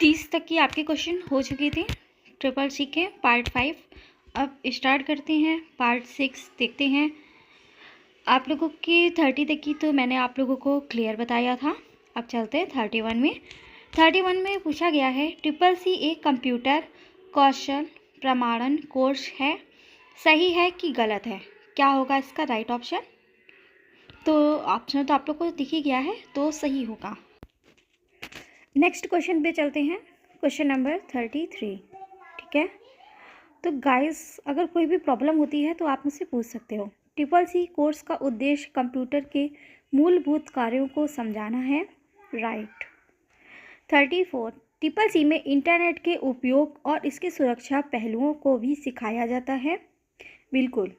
30 तक की आपके क्वेश्चन हो चुके थे ट्रिपल सी के पार्ट 5। अब स्टार्ट करते हैं पार्ट 6 देखते हैं। आप लोगों की 30 तक की तो मैंने आप लोगों को क्लियर बताया था। अब चलते हैं 31 में। 31 में पूछा गया है ट्रिपल सी एक कंप्यूटर कौशल प्रमाणन कोर्स है, सही है कि गलत है? क्या होगा इसका राइट ऑप्शन? तो ऑप्शन तो आप लोग को दिख ही गया है, तो सही होगा। नेक्स्ट क्वेश्चन पे चलते हैं, क्वेश्चन नंबर 33। ठीक है, तो गाइस अगर कोई भी प्रॉब्लम होती है तो आप मुझसे पूछ सकते हो। ट्रिपल सी कोर्स का उद्देश्य कंप्यूटर के मूलभूत कार्यों को समझाना है, राइट। 34 ट्रिपल सी में इंटरनेट के उपयोग और इसके सुरक्षा पहलुओं को भी सिखाया जाता है, बिल्कुल।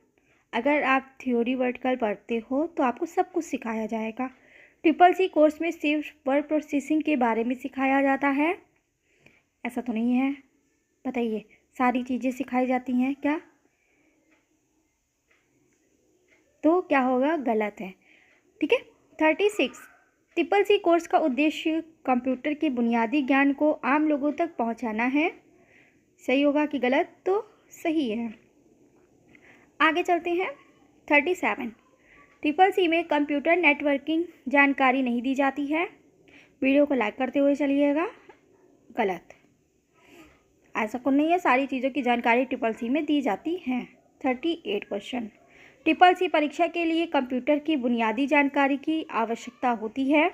अगर आप थ्योरी वर्टिकल पढ़ते हो तो आपको सब कुछ सिखाया जाएगा। ट्रिपल सी कोर्स में सिर्फ वर्ड प्रोसेसिंग के बारे में सिखाया जाता है, ऐसा तो नहीं है। बताइए, सारी चीज़ें सिखाई जाती हैं क्या? तो क्या होगा? गलत है। ठीक है। 36 ट्रिपल सी कोर्स का उद्देश्य कंप्यूटर के बुनियादी ज्ञान को आम लोगों तक पहुंचाना है, सही होगा कि गलत? तो सही है। आगे चलते हैं 37 ट्रिपल सी में कंप्यूटर नेटवर्किंग जानकारी नहीं दी जाती है। वीडियो को लाइक करते हुए चलिएगा, गलत। ऐसा कुछ नहीं है, सारी चीज़ों की जानकारी ट्रिपल सी में दी जाती है। 38 क्वेश्चन ट्रिपल सी परीक्षा के लिए कंप्यूटर की बुनियादी जानकारी की आवश्यकता होती है,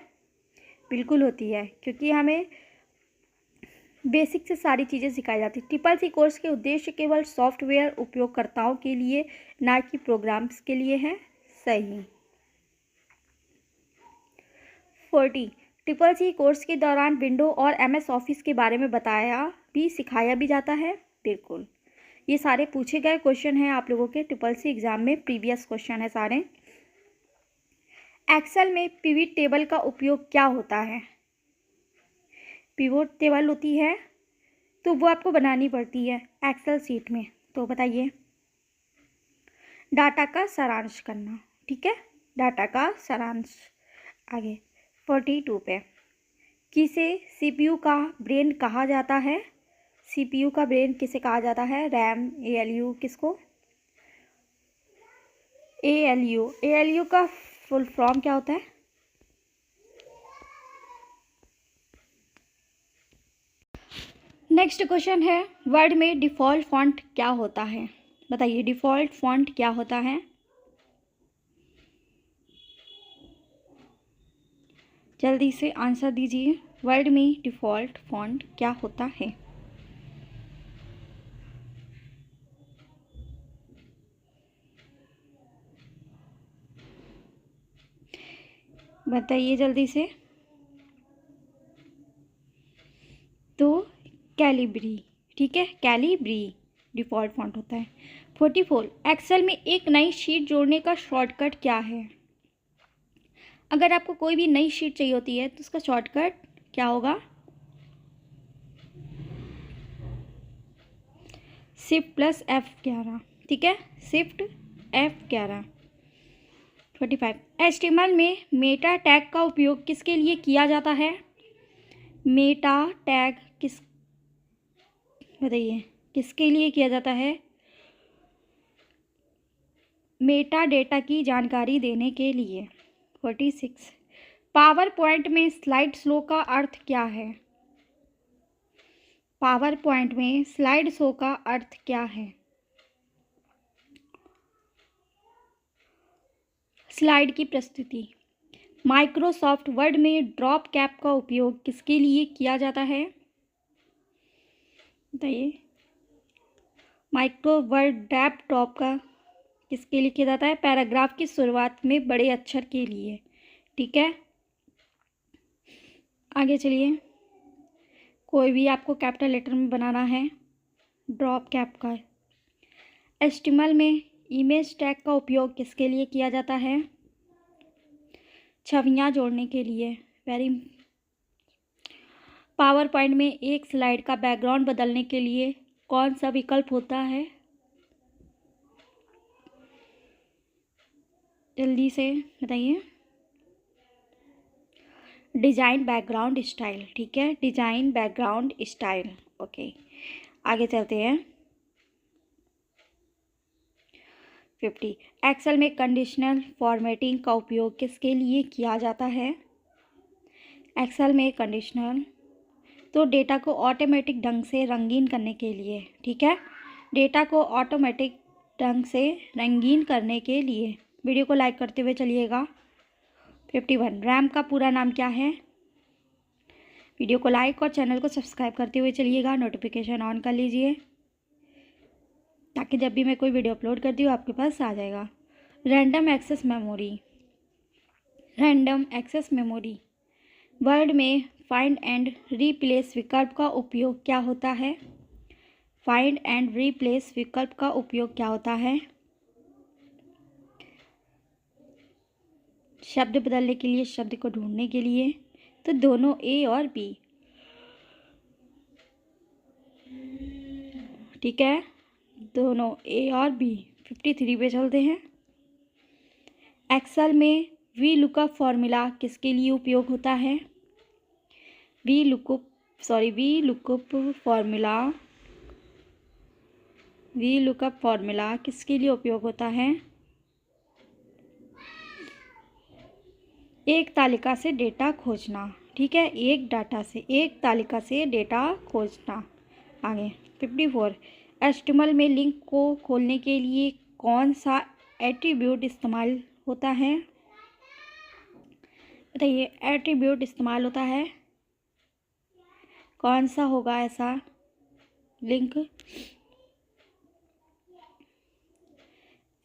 बिल्कुल होती है, क्योंकि हमें बेसिक से सारी चीज़ें सिखाई जाती है। ट्रिपल सी कोर्स के उद्देश्य केवल सॉफ्टवेयर उपयोगकर्ताओं के लिए, ना कि प्रोग्राम्स के लिए है, सही। 40 ट्रिपल सी कोर्स के दौरान विंडो और MS ऑफिस के बारे में बताया भी सिखाया भी जाता है, बिल्कुल। ये सारे पूछे गए क्वेश्चन हैं आप लोगों के ट्रिपल सी एग्जाम में, प्रीवियस क्वेश्चन है सारे। एक्सेल में पिवट टेबल का उपयोग क्या होता है? पिवट टेबल होती है तो वो आपको बनानी पड़ती है एक्सेल सीट में, तो बताइए। डाटा का सारांश करना, ठीक है, डाटा का सारांश। आगे 42 पे किसे CPU का ब्रेन कहा जाता है? CPU का ब्रेन किसे कहा जाता है? रैम, ALU, किसको? ALU का फुल फॉर्म क्या होता है? नेक्स्ट क्वेश्चन है वर्ड में डिफ़ॉल्ट फॉन्ट क्या होता है? बताइए, डिफ़ॉल्ट फॉन्ट क्या होता है? जल्दी से आंसर दीजिए, वर्ड में डिफ़ॉल्ट फॉन्ट क्या होता है? बताइए जल्दी से। तो कैलिब्री, ठीक है, कैलिब्री डिफ़ॉल्ट फॉन्ट होता है। 44 एक्सेल में एक नई शीट जोड़ने का शॉर्टकट क्या है? अगर आपको कोई भी नई शीट चाहिए होती है तो उसका शॉर्टकट क्या होगा? Shift+F11, ठीक है, Shift+F11। 45 HTML में मेटा टैग का उपयोग किसके लिए किया जाता है? मेटा टैग किस, बताइए, किसके लिए किया जाता है? मेटा डेटा की जानकारी देने के लिए। 46 पावर पॉइंट में स्लाइड शो का अर्थ क्या है? पावर पॉइंट में स्लाइड शो का अर्थ क्या है? स्लाइड की प्रस्तुति। माइक्रोसॉफ्ट वर्ड में ड्रॉप कैप का उपयोग किसके लिए किया जाता है? बताइए, माइक्रो वर्ड डेस्कटॉप का किसके लिए किया जाता है? पैराग्राफ की शुरुआत में बड़े अक्षर के लिए, ठीक है। आगे चलिए, कोई भी आपको कैपिटल लेटर में बनाना है, ड्रॉप कैप का। HTML में इमेज टैग का उपयोग किसके लिए किया जाता है? छवियां जोड़ने के लिए, वेरी। पावर पॉइंट में एक स्लाइड का बैकग्राउंड बदलने के लिए कौन सा विकल्प होता है? जल्दी से बताइए। डिजाइन बैकग्राउंड स्टाइल, ठीक है, डिजाइन बैकग्राउंड स्टाइल। ओके, आगे चलते हैं। 50, एक्सेल में कंडीशनल फॉर्मेटिंग का उपयोग किसके लिए किया जाता है? एक्सेल में कंडीशनल, तो डेटा को ऑटोमेटिक ढंग से रंगीन करने के लिए, ठीक है, डेटा को ऑटोमेटिक ढंग से रंगीन करने के लिए। वीडियो को लाइक करते हुए चलिएगा। 51, रैम का पूरा नाम क्या है? वीडियो को लाइक और चैनल को सब्सक्राइब करते हुए चलिएगा, नोटिफिकेशन ऑन कर लीजिए ताकि जब भी मैं कोई वीडियो अपलोड करती हूँ आपके पास आ जाएगा। Random access memory, random access memory, word में फाइंड एंड रिप्लेस विकल्प का उपयोग क्या होता है? फाइंड एंड रिप्लेस विकल्प का उपयोग क्या होता है? शब्द बदलने के लिए, शब्द को ढूंढने के लिए। तो दोनों ए और बी, ठीक है, दोनों ए और बी। 53 पे चलते हैं। एक्सेल में वी लुकअप फॉर्मूला किसके लिए उपयोग होता है? वी लुकअप फॉर्मूला किसके लिए उपयोग होता है? एक तालिका से डेटा खोजना, ठीक है, एक तालिका से डेटा खोजना। आगे 54, एचटीएमएल में लिंक को खोलने के लिए कौन सा एट्रीब्यूट इस्तेमाल होता है? बताइए, एट्रीब्यूट इस्तेमाल होता है, कौन सा होगा ऐसा लिंक?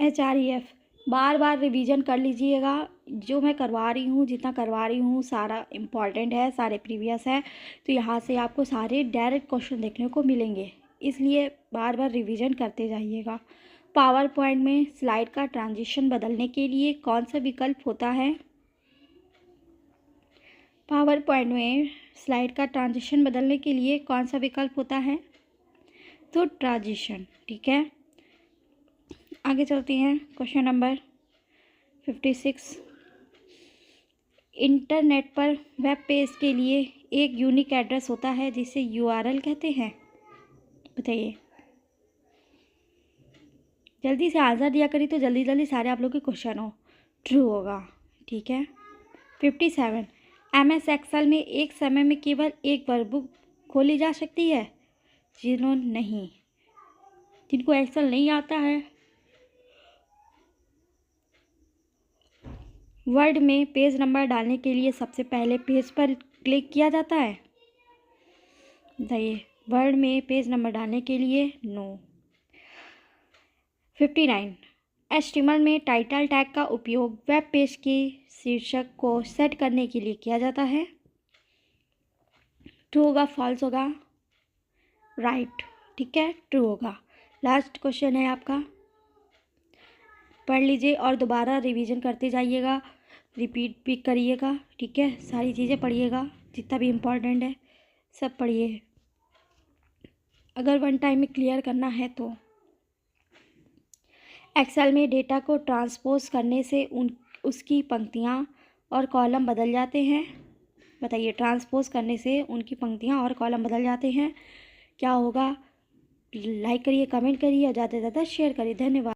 HREF। बार बार रिवीजन कर लीजिएगा, जो मैं करवा रही हूँ, जितना करवा रही हूँ सारा इम्पॉर्टेंट है, सारे प्रीवियस है, तो यहाँ से आपको सारे डायरेक्ट क्वेश्चन देखने को मिलेंगे, इसलिए बार बार रिवीजन करते जाइएगा। पावर पॉइंट में स्लाइड का ट्रांजिशन बदलने के लिए कौन सा विकल्प होता है? पावर पॉइंट में स्लाइड का ट्रांजिशन बदलने के लिए कौन सा विकल्प होता है? तो ट्रांजिशन, ठीक है। आगे चलते हैं। क्वेश्चन नंबर 56, इंटरनेट पर वेब पेज के लिए एक यूनिक एड्रेस होता है जिसे URL कहते हैं। बताइए, जल्दी से आंसर दिया करिए तो जल्दी जल्दी सारे आप लोग के क्वेश्चन हो। ट्रू होगा, ठीक है। 57, MS एक्सेल में एक समय में केवल एक वर्कबुक खोली जा सकती है? जिनको एक्सेल नहीं आता है, वर्ड में पेज नंबर डालने के लिए सबसे पहले पेज पर क्लिक किया जाता है? बताइए, वर्ड में पेज नंबर डालने के लिए नो। 59, HTML में टाइटल टैग का उपयोग वेब पेज के शीर्षक को सेट करने के लिए किया जाता है? ट्रू होगा, फॉल्स होगा? राइट, ठीक है, ट्रू होगा। लास्ट क्वेश्चन है आपका, पढ़ लीजिए और दोबारा रिवीजन करते जाइएगा, रिपीट भी करिएगा, ठीक है, सारी चीज़ें पढ़िएगा, जितना भी इम्पोर्टेंट है सब पढ़िए, अगर वन टाइम में क्लियर करना है तो। एक्सेल में डेटा को ट्रांसपोज करने से उसकी पंक्तियाँ और कॉलम बदल जाते हैं? बताइए, ट्रांसपोज करने से उनकी पंक्तियाँ और कॉलम बदल जाते हैं, क्या होगा? लाइक करिए, कमेंट करिए और ज़्यादा से ज़्यादा शेयर करिए। धन्यवाद।